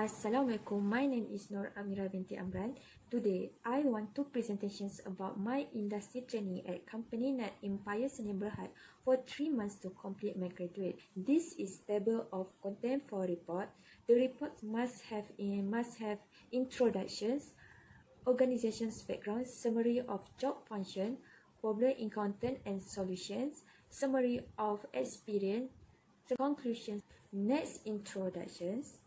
Assalamualaikum. My name is Nur Amira binti Amran. Today, I want two presentations about my industry training at Company Net Empire Sdn Bhd for 3 months to complete my graduate. This is table of content for report. The report must have introductions, organization's background, summary of job function, problem encountered and solutions, summary of experience, conclusions. Next, introductions.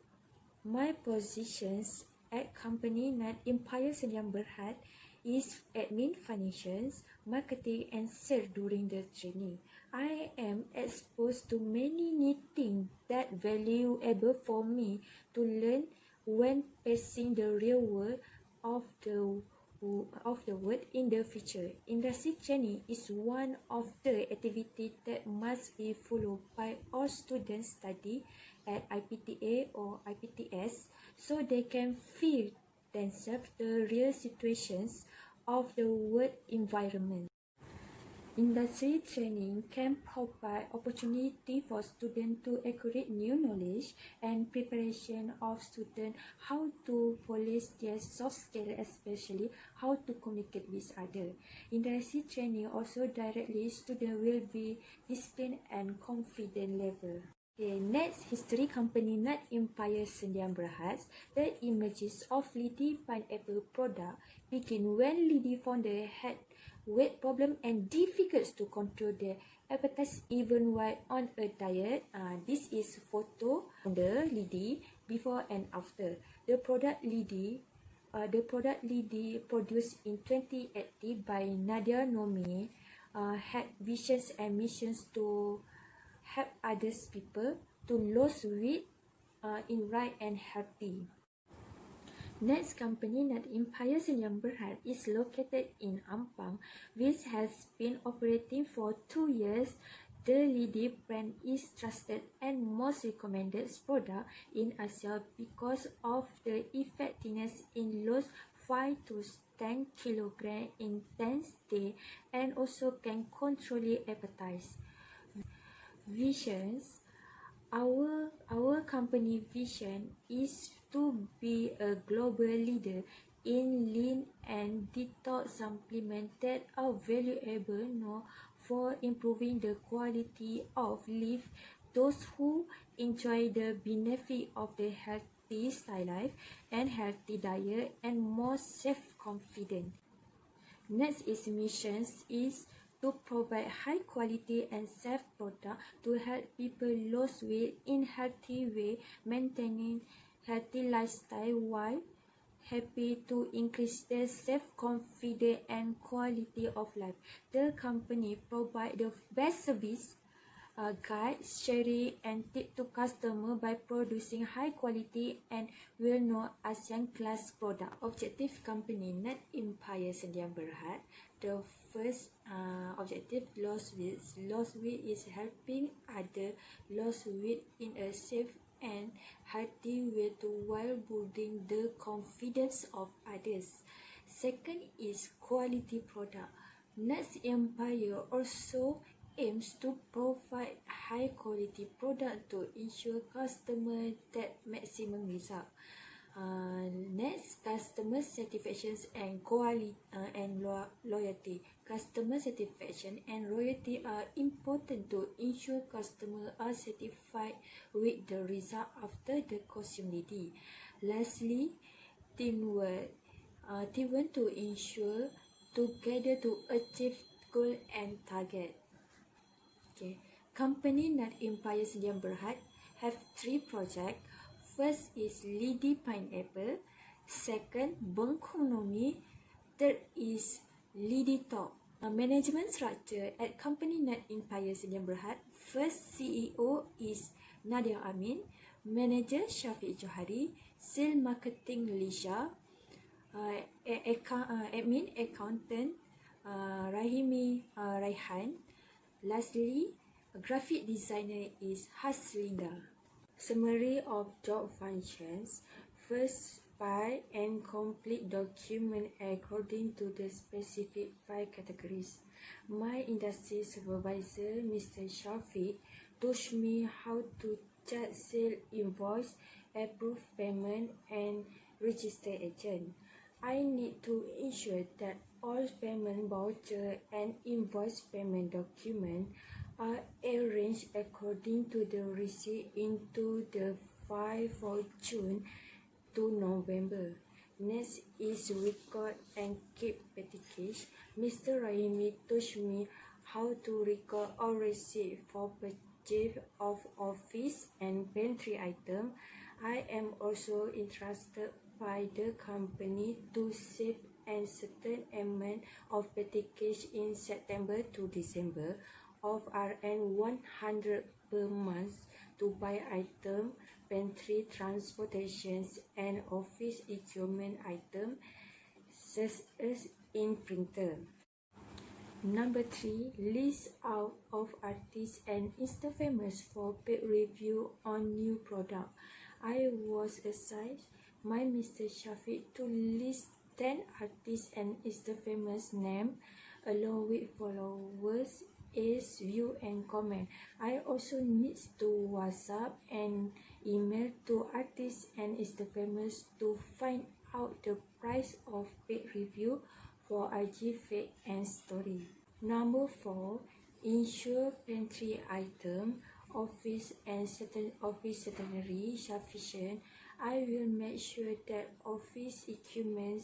My positions at Company Net Empire Sdn Bhd is admin, financials, marketing and sales. During the training, I am exposed to many new things that valuable for me to learn when facing the real world of the world in the future. Industry training is one of the activities that must be followed by all students study at IPTA or IPTS so they can feel themselves the real situations of the work environment. Industry training can provide opportunity for students to acquire new knowledge and preparation of students how to polish their soft skills, especially how to communicate with others. Industry training also directly students will be disciplined and confident level. Okay, next, history. Company Net Empire Sdn Bhd. The images of Lidi pineapple product begin when Lidi founder had weight problem and difficult to control their appetite even while on a diet. This is photo of the Lidi before and after. The product Lidi produced in 2018 by Nadia Nomi had visions and missions to help others people to lose weight in right and healthy. Next, Company Net Empire Sdn Bhd is located in Ampang, which has been operating for 2 years. The Lidi brand is trusted and most recommended product in Asia because of the effectiveness in loss 5 to 10 kg in 10 days and also can control appetite. Visions. Our company vision is to be a global leader in lean and detox supplements that are valuable for improving the quality of life. Those who enjoy the benefit of the healthy life and healthy diet and more self-confident. Next is missions is to provide high quality and safe product to help people lose weight in healthy way, maintaining healthy lifestyle while happy to increase their self-confidence and quality of life. The company provide the best service, guide, sharing and tip to customer by producing high quality and well-known ASEAN class product. Objective Company Net Empire Sdn Bhd. The first objective, loss weight. Loss weight is helping other lose weight in a safe and healthy way to while building the confidence of others. Second is quality product. Net Empire also aims to provide high quality product to ensure customer that maximum result. Next, customer satisfaction and quality and loyalty. Customer satisfaction and loyalty are important to ensure customers are satisfied with the result after the consumption. Lastly, teamwork. Teamwork to ensure together to achieve goal and target. Okay. Company Net Empire Sdn Bhd have 3 projects. First is Lidi pineapple. Second, Bengkonomi. Third is Lidi Talk. Management structure at Company Net Empire Sdn Bhd. First CEO is Nadia Amin. Manager Syafiq Johari. Sales Marketing Lisha. Admin Accountant Rahimi Raihan. Lastly, graphic designer is Haslinda. Summary of job functions. First, file and complete document according to the specific 5 categories. My industry supervisor, Mr. Shafiq, taught me how to chart sale invoice approve payment and register agent. I need to ensure that all payment voucher and invoice payment documents are arranged according to the receipt into the file for June to November. Next is record and keep package. Mr. Rahimi taught me how to record all receipt for purchase of office and pantry item. I am also interested by the company to save a certain amount of package in September to December of Rn 100 per month to buy item, pantry transportations and office equipment item such as in printer. Number 3. List out of artists and Insta-famous for paid review on new product. I was assigned by Mr. Shafiq to list 10 artists and Insta-famous name along with followers, age, view and comment. I also need to WhatsApp and email to artists and Insta-famous to find out the price of paid review for IG feed and story. Number 4. Ensure pantry item, office and office stationery sufficient. I will make sure that office equipment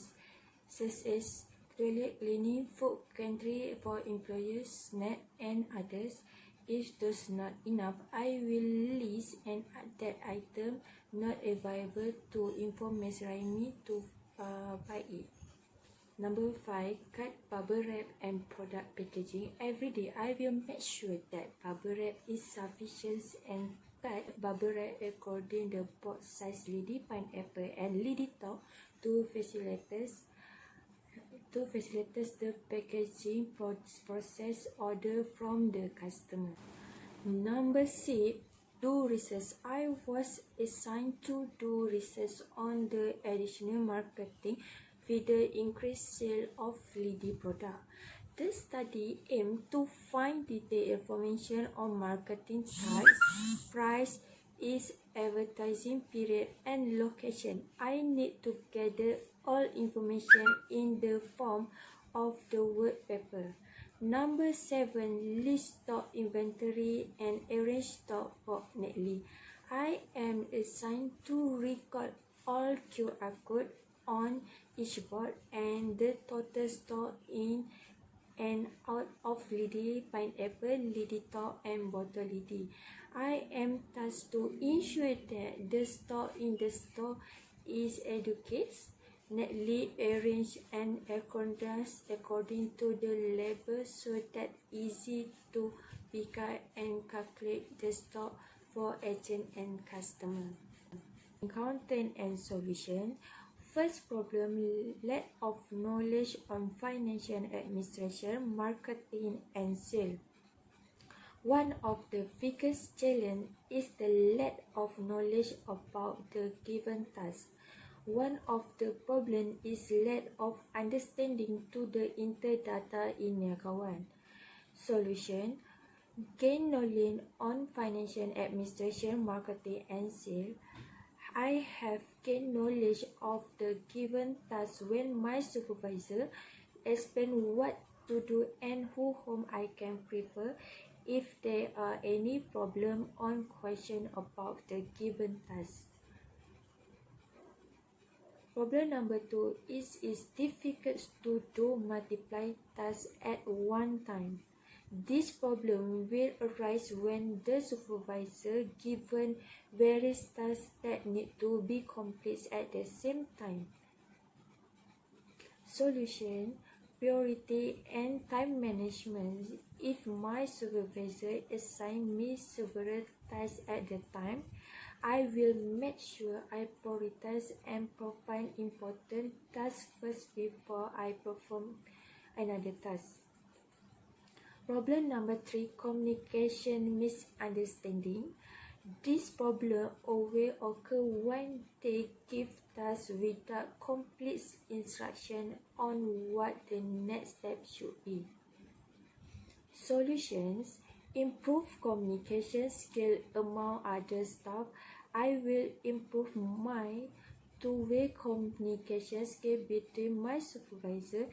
such as toilet cleaning, food pantry for employees, snack and others. If those not enough, I will list and add that item not available to inform Ms. Raimi to buy it. Number 5. Cut bubble wrap and product packaging. Every day, I will make sure that bubble wrap is sufficient and cut bubble wrap according to box size Lady Pineapple and Lady Talk to facilitate the packaging process order from the customer. Number 6. Do research. I was assigned to do research on the additional marketing with the increased sale of Lady product. The study aimed to find detailed information on marketing types, price, its advertising period, and location. I need to gather all information in the form of the word paper. Number 7. List stock inventory and arrange stock fortnightly. I am assigned to record all QR code on each board and the total stock in and out of Lady Pineapple, Lady Talk and Bottle Lady. I am tasked to ensure that the stock in the store is adequate, neatly arranged and organized according to the label so that easy to pick up and calculate the stock for agent and customer. Content and solution. First problem, lack of knowledge on financial administration, marketing and sale. One of the biggest challenges is the lack of knowledge about the given task. One of the problems is lack of understanding to the interdata in Niagawan. Solution. Gain knowledge on financial administration, marketing and sale. I have gained knowledge of the given task when my supervisor explained what to do and whom I can prefer if there are any problem or question about the given task. Problem number 2 is it's difficult to do multiple tasks at one time. This problem will arise when the supervisor given various tasks that need to be completed at the same time. Solution, priority and time management. If my supervisor assigns me several tasks at the time, I will make sure I prioritize and provide important tasks first before I perform another task. Problem number 3, communication misunderstanding. This problem always occurs when they give tasks without complete instruction on what the next step should be. Solutions, improve communication skill among other staff. I will improve my two-way communication skill between my supervisor.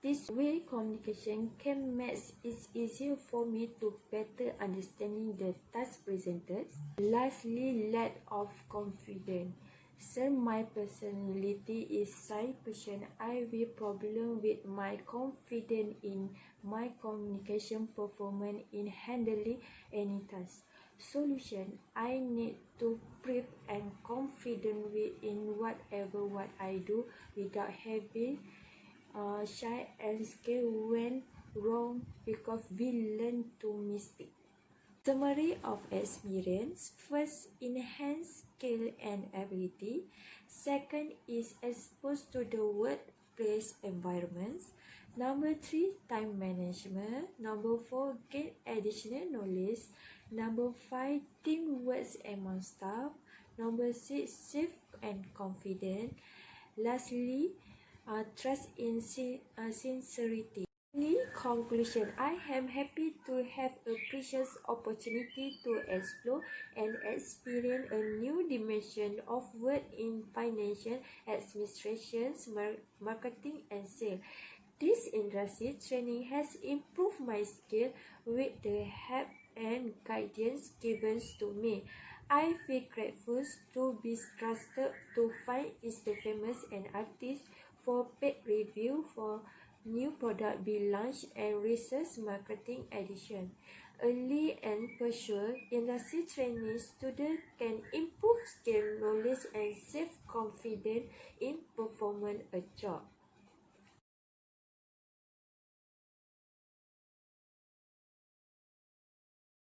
This way communication can make it easier for me to better understanding the task presented. Lastly, lack of confidence. Since my personality is shy person, I will problem with my confidence in my communication performance in handling any task. Solution: I need to prove and confident in whatever what I do without having shy and scared when wrong because we learn to mistake. Summary of experience. First, enhance skill and ability. Second is exposed to the workplace environments. Number 3, time management. Number 4, gain additional knowledge. Number 5, teamwork among staff. Number 6, safe and confident. Lastly, trust in sincerity. Conclusion: I am happy to have a precious opportunity to explore and experience a new dimension of work in financial administration, marketing and sales. This industry training has improved my skill with the help and guidance given to me. I feel grateful to be trusted to find is the famous and artist for paid review for new product be launched and research marketing edition. Early and pursue industry training students can improve skill, knowledge and self-confidence in performing a job.